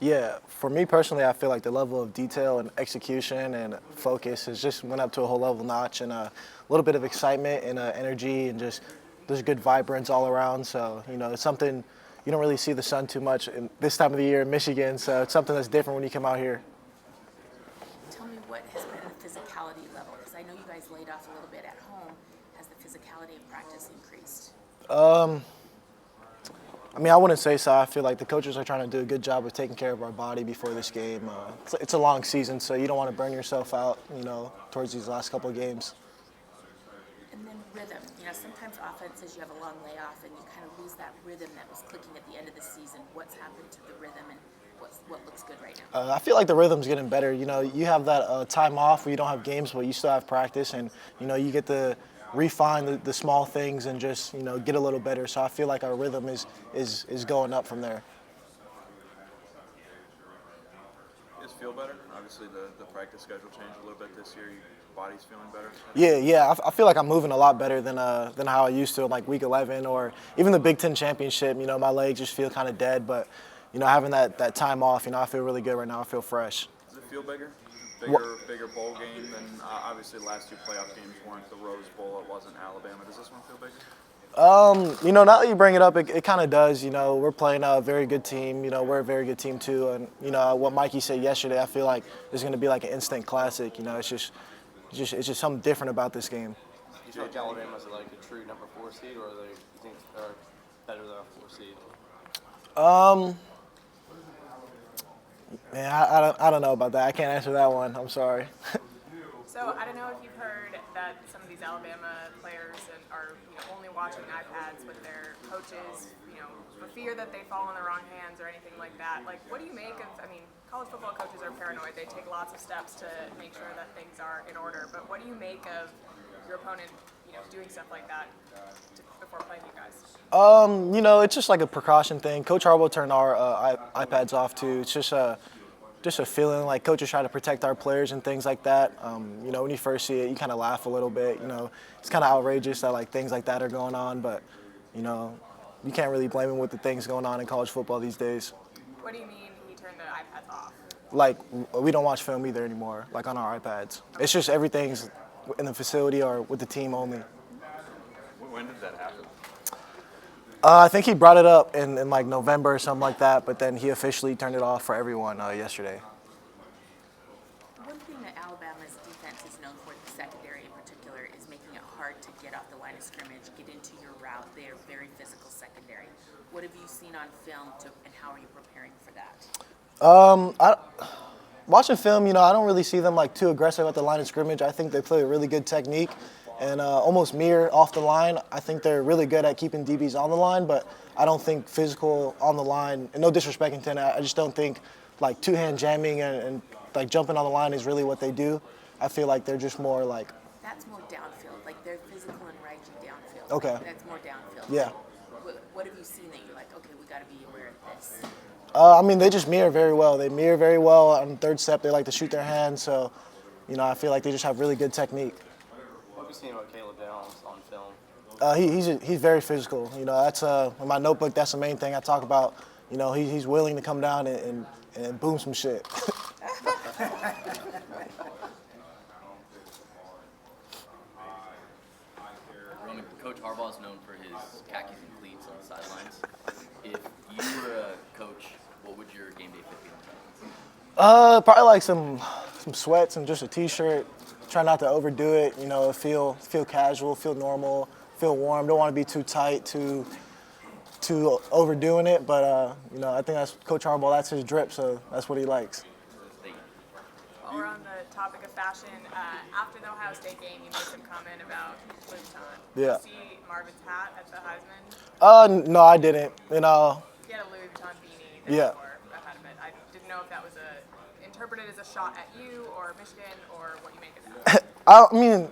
Yeah, for me personally, I feel like the level of detail and execution and focus has just went up to a whole level notch, and a little bit of excitement and energy, and just there's good vibrance all around. So it's something you don't really see the sun too much in this time of the year in Michigan. So it's something that's different when you come out here. Tell me what has been the physicality level, because I know you guys laid off a little bit at home. Has the physicality in practice increased? I mean, I wouldn't say so. I feel like the coaches are trying to do a good job of taking care of our body before this game. It's a long season, so you don't want to burn yourself out, towards these last couple of games. And then rhythm. Sometimes offenses, you have a long layoff and you kind of lose that rhythm that was clicking at the end of the season. What's happened to the rhythm and what looks good right now? I feel like the rhythm's getting better. You have that time off where you don't have games, but you still have practice, and you get to refine the small things and just get a little better. So I feel like our rhythm is going up from there. You guys feel better? Obviously, the practice schedule changed a little bit this year. Your body's feeling better? Yeah. I feel like I'm moving a lot better than how I used to in like week 11 or even the Big Ten championship. My legs just feel kind of dead, but having that time off, I feel really good right now. I feel fresh. Does it feel bigger? Bigger bowl game than obviously the last two playoff games weren't the Rose Bowl. It wasn't Alabama. Does this one feel bigger? Now that you bring it up, it kind of does. We're playing a very good team. We're a very good team too. And what Mikey said yesterday, I feel like it's going to be like an instant classic. It's just something different about this game. Do you feel like Alabama's like a true number 4 seed, or you think they're better than a 4 seed? Man, I don't know about that. I can't answer that one. I'm sorry. So I don't know if you've heard that some of these Alabama players are only watching iPads with their coaches, for fear that they fall in the wrong hands or anything like that. Like, what do you make of? I mean, college football coaches are paranoid. They take lots of steps to make sure that things are in order. But what do you make of your opponent, doing stuff like that before playing you guys? It's just like a precaution thing. Coach Harbaugh turned our iPads off too. It's just a feeling like coaches try to protect our players and things like that. When you first see it, you kind of laugh a little bit. It's kind of outrageous that like things like that are going on, but you can't really blame him with the things going on in college football these days. What do you mean he turned the iPads off? Like, we don't watch film either anymore, like on our iPads. It's just everything's in the facility or with the team only. When did that happen? I think he brought it up in like November or something like that, but then he officially turned it off for everyone yesterday. One thing that Alabama's defense is known for, the secondary in particular, is making it hard to get off the line of scrimmage, get into your route. They are very physical secondary. What have you seen on film, and how are you preparing for that? Watching film, I don't really see them like too aggressive at the line of scrimmage. I think they play a really good technique and almost mirror off the line. I think they're really good at keeping DBs on the line, but I don't think physical on the line, and no disrespect intended, I just don't think like two-hand jamming and like jumping on the line is really what they do. I feel like they're just more like. That's more downfield. Like, they're physical and right you downfield. Okay. That's more downfield. Yeah. What have you seen that you're like, okay, we got to be aware of this? I mean, they just mirror very well. They mirror very well. On the third step, they like to shoot their hands. So, I feel like they just have really good technique. What have you seen about Caleb Downs on film? He's very physical. That's in my notebook. That's the main thing I talk about. He's willing to come down and boom some shit. Coach Harbaugh is known for his khakis and cleats on the sidelines. If you were a coach, what would your game day fit be on? Probably like some sweats and just a t-shirt. Try not to overdo it. Feel casual, feel normal, feel warm. Don't want to be too tight, too overdoing it. But I think that's Coach Harbaugh. That's his drip, so that's what he likes. While we're on the topic of fashion, after the Ohio State game, you made some comment about Louis Vuitton. Yeah. Did you see Marvin's hat at the Heisman? No, I didn't. He had a Louis Vuitton beanie that Yeah. he wore ahead of it. I didn't know if that was interpreted as a shot at you or Michigan or what you make of that. I mean,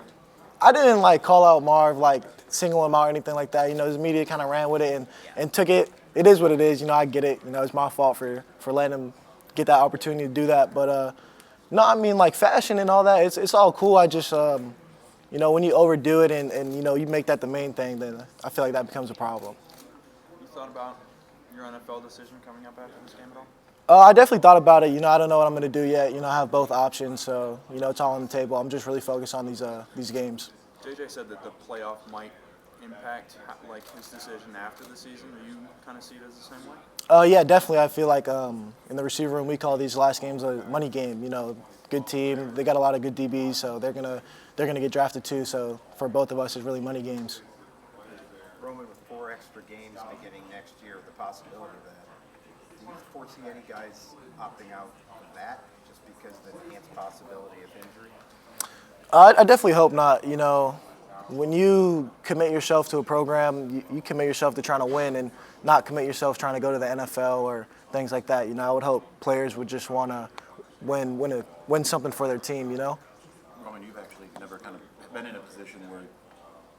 I didn't like call out Marv, like single him out or anything like that. His media kind of ran with it and took it. It is what it is. I get it. It's my fault for letting him get that opportunity to do that. But no, I mean, like fashion and all that, it's all cool. I just, when you overdo it and you make that the main thing, then I feel like that becomes a problem. You thought about your NFL decision coming up after this game at all? I definitely thought about it. I don't know what I'm going to do yet. I have both options, so it's all on the table. I'm just really focused on these games. JJ said that the playoff might impact like his decision after the season. Do you kind of see it as the same way? Yeah, definitely. I feel like in the receiver room, we call these last games a money game. Good team. They got a lot of good DBs, so they're gonna get drafted too. So for both of us, it's really money games. Roman, with 4 extra games beginning next year, the possibility of that, do you foresee any guys opting out of that just because of the enhanced possibility of injury? I definitely hope not. When you commit yourself to a program, you commit yourself to trying to win and not commit yourself trying to go to the NFL or things like that. I would hope players would just want to win something for their team. Roman, you've actually never kind of been in a position where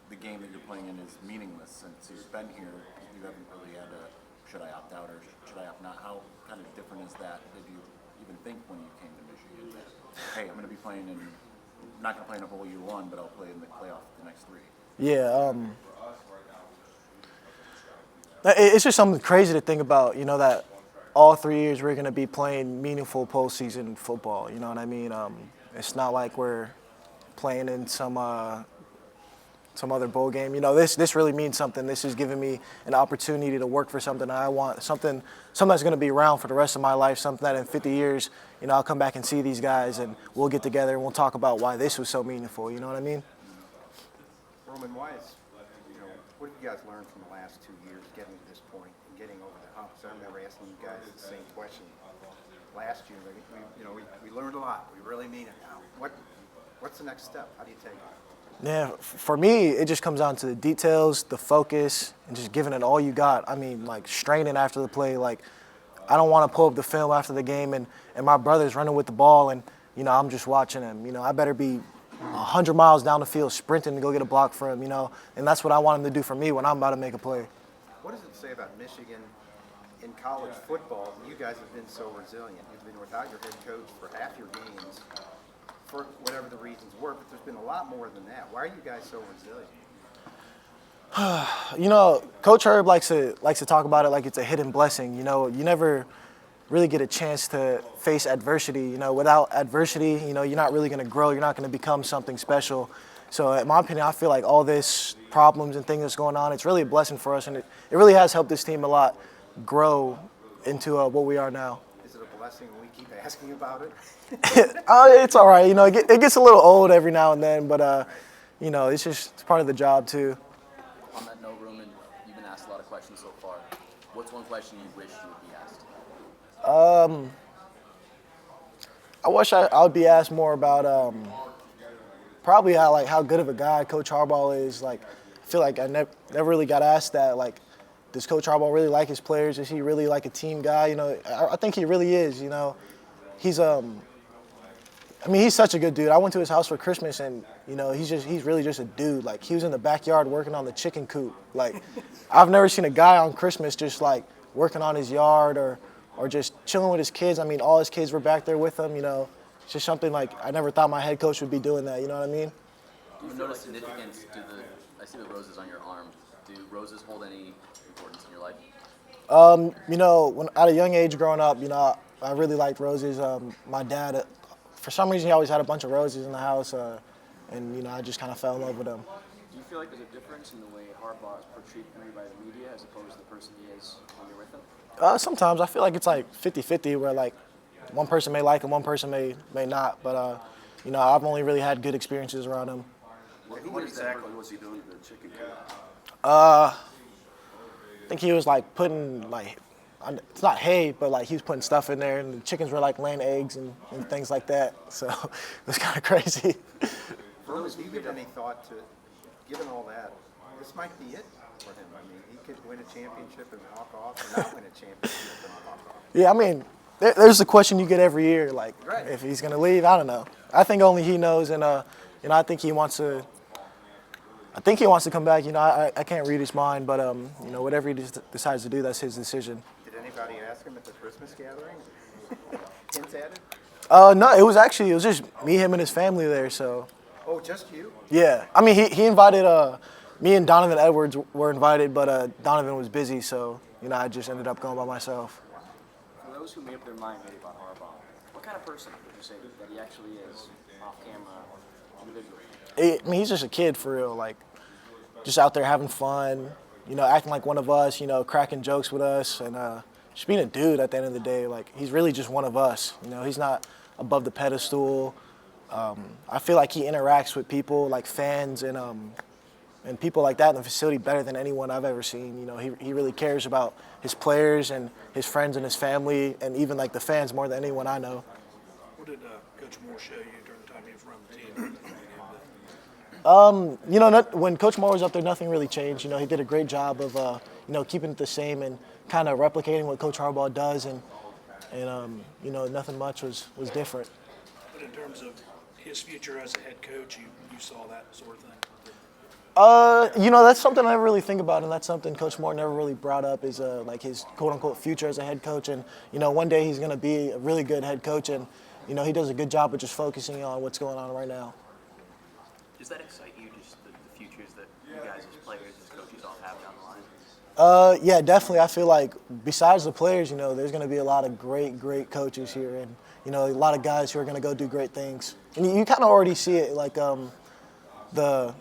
the game that you're playing in is meaningless since you've been here. You haven't really had a should I opt out or should I opt not? How kind of different is that? Did you even think when you came to Michigan that, hey, I'm going to be playing in, not going to play in a bowl year one, but I'll play in the playoff the next 3? Yeah. It's just something crazy to think about. That all 3 years we're going to be playing meaningful postseason football. You know what I mean? It's not like we're playing in some other bowl game. This really means something. This is giving me an opportunity to work for something I want, something that's going to be around for the rest of my life, something that in 50 years, I'll come back and see these guys and we'll get together and we'll talk about why this was so meaningful. You know what I mean? Roman, what have you guys learned from the last 2 years getting to this point and getting over the hump? So I remember asking you guys the same question last year. We learned a lot. We really mean it now. What's the next step? How do you take it? Yeah, for me, it just comes down to the details, the focus, and just giving it all you got. I mean, like straining after the play. Like, I don't want to pull up the film after the game and my brother's running with the ball and, I'm just watching him. I better be 100 miles down the field sprinting to go get a block for him, and that's what I want him to do for me when I'm about to make a play. What does it say about Michigan in college football? You guys have been so resilient. You've been without your head coach for half your games, for whatever the reasons were, but there's been a lot more than that. Why are you guys so resilient? Coach Herb likes to talk about it like it's a hidden blessing. You never really get a chance to face adversity. Without adversity, you're not really going to grow. You're not going to become something special. So in my opinion, I feel like all this problems and things that's going on, it's really a blessing for us, and it really has helped this team a lot grow into what we are now. Is it a blessing when we keep asking about it? It's all right. It gets a little old every now and then, but it's part of the job too. On that note, Roman, you've been asked a lot of questions so far. What's one question you wish you would be asked? I wish I would be asked more about probably how good of a guy Coach Harbaugh is. Like, I feel like I never really got asked that. Like, does Coach Harbaugh really like his players? Is he really like a team guy? I think he really is. He's he's such a good dude. I went to his house for Christmas, and he's really just a dude. Like, he was in the backyard working on the chicken coop. Like, I've never seen a guy on Christmas just like working on his yard or just chilling with his kids. I mean, all his kids were back there with him. It's just something like I never thought my head coach would be doing that. You know what I mean? Do you notice significance to I see the roses on your arm. Do roses hold any importance in your life? When at a young age growing up, I really liked roses. My dad, for some reason, he always had a bunch of roses in the house, and I just kind of fell in love with them. Do you feel like there's a difference in the way Harbaugh is portrayed maybe by the media as opposed to the person he is when you're with him? Sometimes I feel like it's like 50-50, where like one person may like him, one person may not. But I've only really had good experiences around him. What exactly was he doing to the chicken coop? I think he was like putting it's not hay, but like he was putting stuff in there, and the chickens were like laying eggs and things like that. So it was kind of crazy. Roman, do you give any thought to, given all that, this might be it for him? I mean, he could win a championship and walk off, or not win a championship and walk off. Yeah, I mean, there's a question you get every year, like if he's gonna leave. I don't know. I think only he knows, and I think he wants to. I think he wants to come back. I can't read his mind, but whatever he decides to do, that's his decision. Did anybody ask him at the Christmas gathering? Hints at it? No, it was just me, him, and his family there. So. Oh, just you? Yeah, I mean, he invited me and Donovan Edwards were invited, but Donovan was busy, so I just ended up going by myself. For those those who made up their mind maybe about Harbaugh, what kind of person would you say that he actually is off camera, individually? I mean, he's just a kid for real. Like, just out there having fun, acting like one of us, cracking jokes with us, and just being a dude at the end of the day. Like, he's really just one of us. He's not above the pedestal. I feel like he interacts with people, like fans and people like that in the facility better than anyone I've ever seen. He really cares about his players and his friends and his family and even like the fans more than anyone I know. What did Coach Moore show you during the time he was running the team? When Coach Moore was up there, nothing really changed. He did a great job of, keeping it the same and kind of replicating what Coach Harbaugh does, and nothing much was different. But in terms of his future as a head coach, you saw that sort of thing? That's something I never really think about, and that's something Coach Moore never really brought up is like his quote-unquote future as a head coach. And, one day he's going to be a really good head coach, and, he does a good job of just focusing on what's going on right now. Does that excite you, just the futures that you guys as players, as coaches all have down the line? Yeah, definitely. I feel like besides the players, there's going to be a lot of great coaches here, and, a lot of guys who are going to go do great things. And you kind of already see it, like I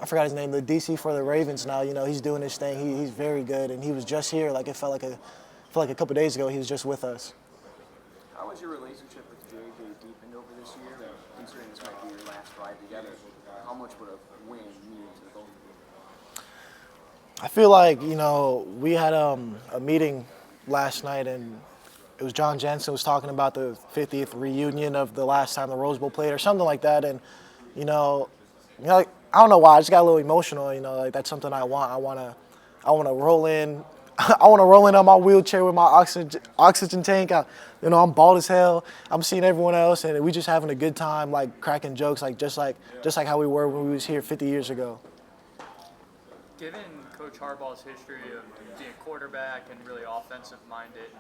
forgot his name, the DC for the Ravens now, he's doing his thing. He's very good, and he was just here. Like, it felt like a couple days ago he was just with us. How has your relationship with JJ deepened over this year? Considering this might be your last ride together, how much would a win mean to the both of you? I feel like, we had a meeting last night, and it was John Jensen was talking about the 50th reunion of the last time the Rose Bowl played or something like that. And, like, I don't know why, I just got a little emotional, like that's something I want. I want to roll in. I want to roll in on my wheelchair with my oxygen tank. I'm bald as hell. I'm seeing everyone else, and we just having a good time, like cracking jokes, like just like how we were when we was here 50 years ago. Given Coach Harbaugh's history of being quarterback and really offensive-minded,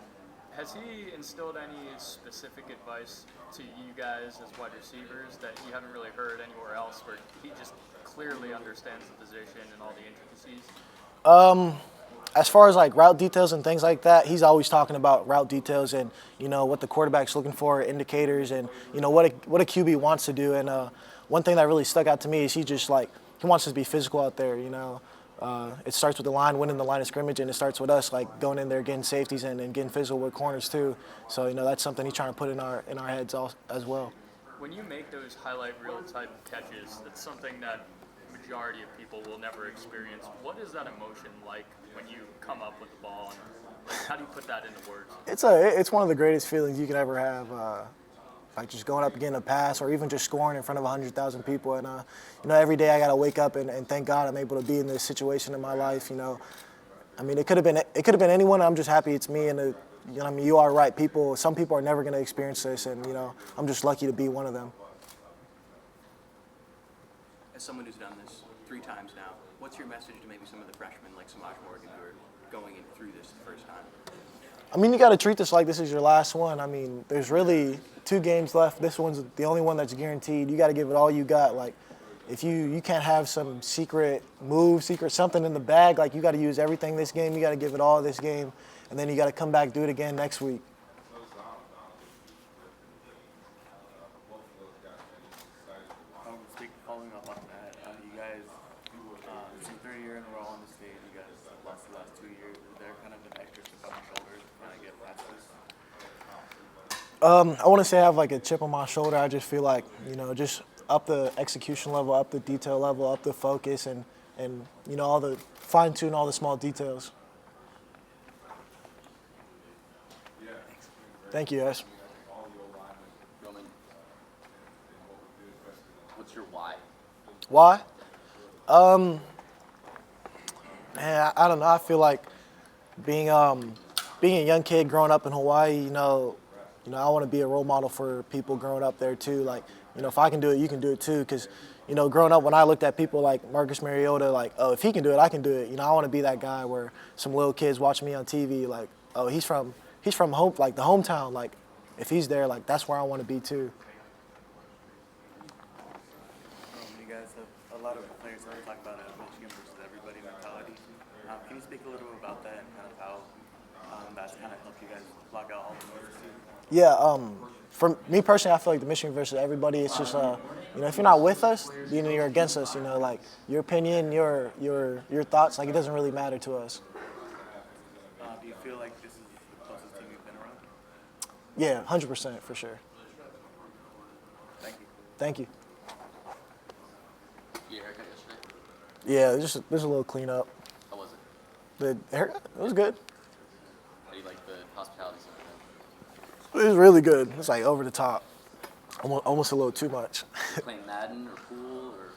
has he instilled any specific advice to you guys as wide receivers that you haven't really heard anywhere else, where he just clearly understands the position and all the intricacies? As far as like route details and things like that, he's always talking about route details and what the quarterback's looking for, indicators, and what a QB wants to do. And one thing that really stuck out to me is he wants us to be physical out there. It starts with the line, winning the line of scrimmage, and it starts with us like going in there, getting safeties and getting physical with corners too. So that's something he's trying to put in our heads as well. When you make those highlight reel type catches, it's something that majority of people will never experience. What is that emotion like when you come up with the ball, and how do you put that into words? It's one of the greatest feelings you can ever have. Like just going up and getting a pass, or even just scoring in front of 100,000 people. And every day I gotta wake up and thank God I'm able to be in this situation in my life. I mean, it could have been anyone. I'm just happy it's me. And you are right. Some people are never gonna experience this, and I'm just lucky to be one of them. As someone who's done this 3 times now, what's your message to maybe some of the freshmen like Samaj Morgan who are going in through this the first time? I mean, you got to treat this like this is your last one. I mean, there's really 2 games left. This one's the only one that's guaranteed. You got to give it all you got. Like, if you can't have some secret move, something in the bag, like you got to use everything this game. You got to give it all this game, and then you got to come back, do it again next week. Following up on that, you guys, it's your 3rd year in a row on the stage. You guys lost the last 2 years. Is there kind of an extra chip on your shoulder to kind of get past this? I want to say I have like a chip on my shoulder. I just feel like, just up the execution level, up the detail level, up the focus, and all the fine-tune all the small details. Thank you, guys. Roman, what's your why? Why? Man, I don't know. I feel like being a young kid growing up in Hawaii, I want to be a role model for people growing up there too. Like, if I can do it, you can do it too. Because, growing up, when I looked at people like Marcus Mariota, like, oh, if he can do it, I can do it. I want to be that guy where some little kids watch me on TV, like, oh, he's from home, like the hometown. Like, if he's there, like, that's where I want to be too. You guys have a lot of players that talk about a Michigan versus everybody mentality. Can you speak a little bit about that and kind of how system that's kind of helped you guys block out all the noise this season? Yeah, for me personally, I feel like the mission versus everybody. It's just, if you're not with us, you're against us. Like your opinion, your thoughts, like it doesn't really matter to us. Do you feel like this is the closest team you've been around? Yeah, 100% for sure. Thank you. Thank you. You get a haircut yesterday? Yeah, just a little cleanup. How was it? The haircut, it was good. How do you like the hospitality center? It was really good. It was like over the top, almost a little too much. Playing Madden or pool or?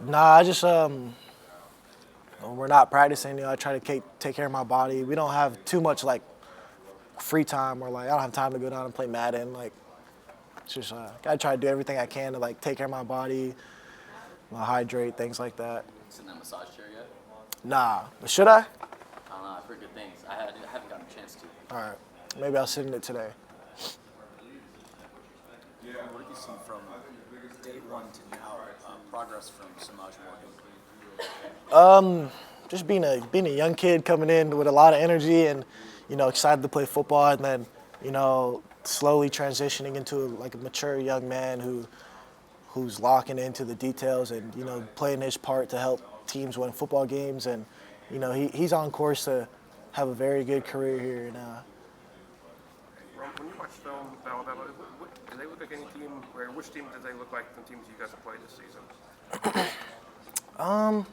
Nah, I just we're not practicing. I try to take care of my body. We don't have too much like free time, or like I don't have time to go down and play Madden. Like it's just gotta try to do everything I can to like take care of my body, hydrate, things like that. Sit in that massage chair yet? Nah, but should I? I don't know. I've heard good things. I haven't gotten a chance to. All right, maybe I'll sit in it today. What have you seen from day one to now? Progress from Samaj Morgan? Just being a young kid coming in with a lot of energy and excited to play football, and then slowly transitioning into like a mature young man who's locking into the details and playing his part to help teams win football games, and he's on course to have a very good career here. And when you watch film with Alabama, do they look like any team, or which team do they look like the teams you guys have played this season? I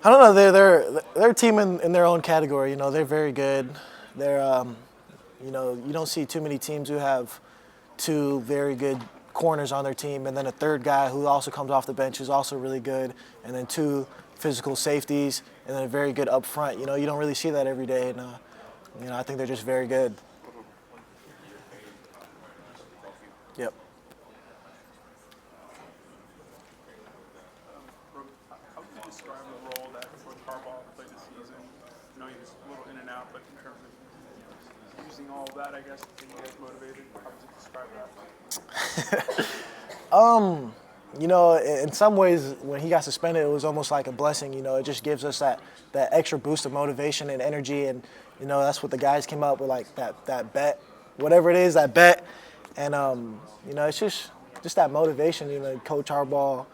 don't know. They're a team in their own category. They're very good. They're you don't see too many teams who have two very good corners on their team, and then a third guy who also comes off the bench who's also really good, and then two physical safeties, and then a very good up front. You don't really see that every day, and I think they're just very good. Yep. How would you describe the role that Coach Harbaugh played this season? I know he was a little in and out, but in terms of using all of that, I guess, to get you guys motivated, how would you describe that? In some ways, when he got suspended, it was almost like a blessing. It just gives us that extra boost of motivation and energy, and that's what the guys came up with, like that bet, whatever it is, that bet, and it's just that motivation. Coach Harbaugh,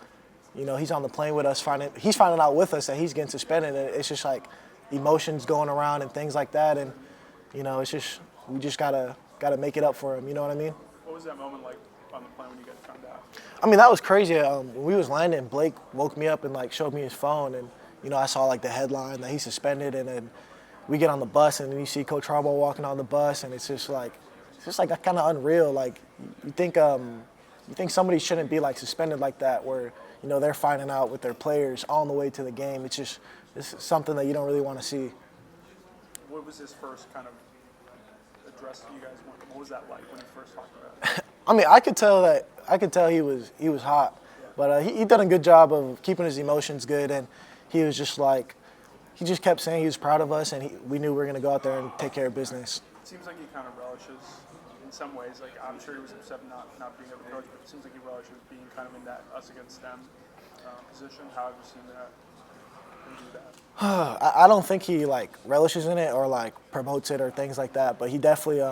he's on the plane with us, he's finding out with us that he's getting suspended, and it's just like emotions going around and things like that, and it's just we just gotta make it up for him. You know what I mean? What was that moment like on the plane when you guys found out? I mean, that was crazy. When we was landing, Blake woke me up and like showed me his phone, and I saw like the headline that he's suspended, and then we get on the bus, and then you see Coach Harbaugh walking on the bus, and it's just like kind of unreal. Like you think somebody shouldn't be like suspended like that, where they're finding out with their players on the way to the game. It's something that you don't really want to see. What was his first kind of address to you guys? What was that like when he first talked about it? I mean, I could tell he was hot, but he done a good job of keeping his emotions good, and he was just like, he just kept saying he was proud of us, and we knew we were going to go out there and take care of business. It seems like he kind of relishes in some ways. Like I'm sure he was upset not being able to coach, but it seems like he relishes being kind of in that us against them position. How have you seen that? Him do that? I don't think he like relishes in it or like promotes it or things like that, but he definitely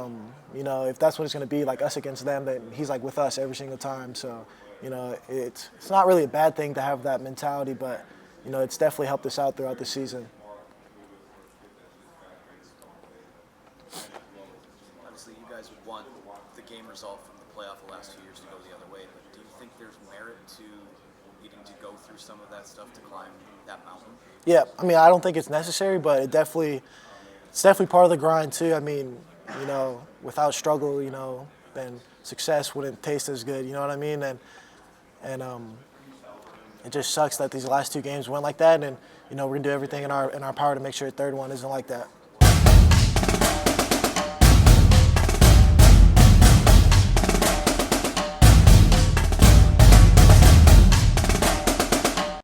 if that's what it's going to be, like us against them, then he's like with us every single time. So it's not really a bad thing to have that mentality, but it's definitely helped us out throughout the season. Obviously, you guys would want the game result from the playoff the last 2 years to go the other way, but do you think there's merit to needing to go through some of that stuff to climb that mountain? Yeah, I mean, I don't think it's necessary, but it's definitely part of the grind too. I mean, without struggle, then success wouldn't taste as good. You know what I mean? And it just sucks that these last two games went like that. And we're gonna do everything in our power to make sure the third one isn't like that.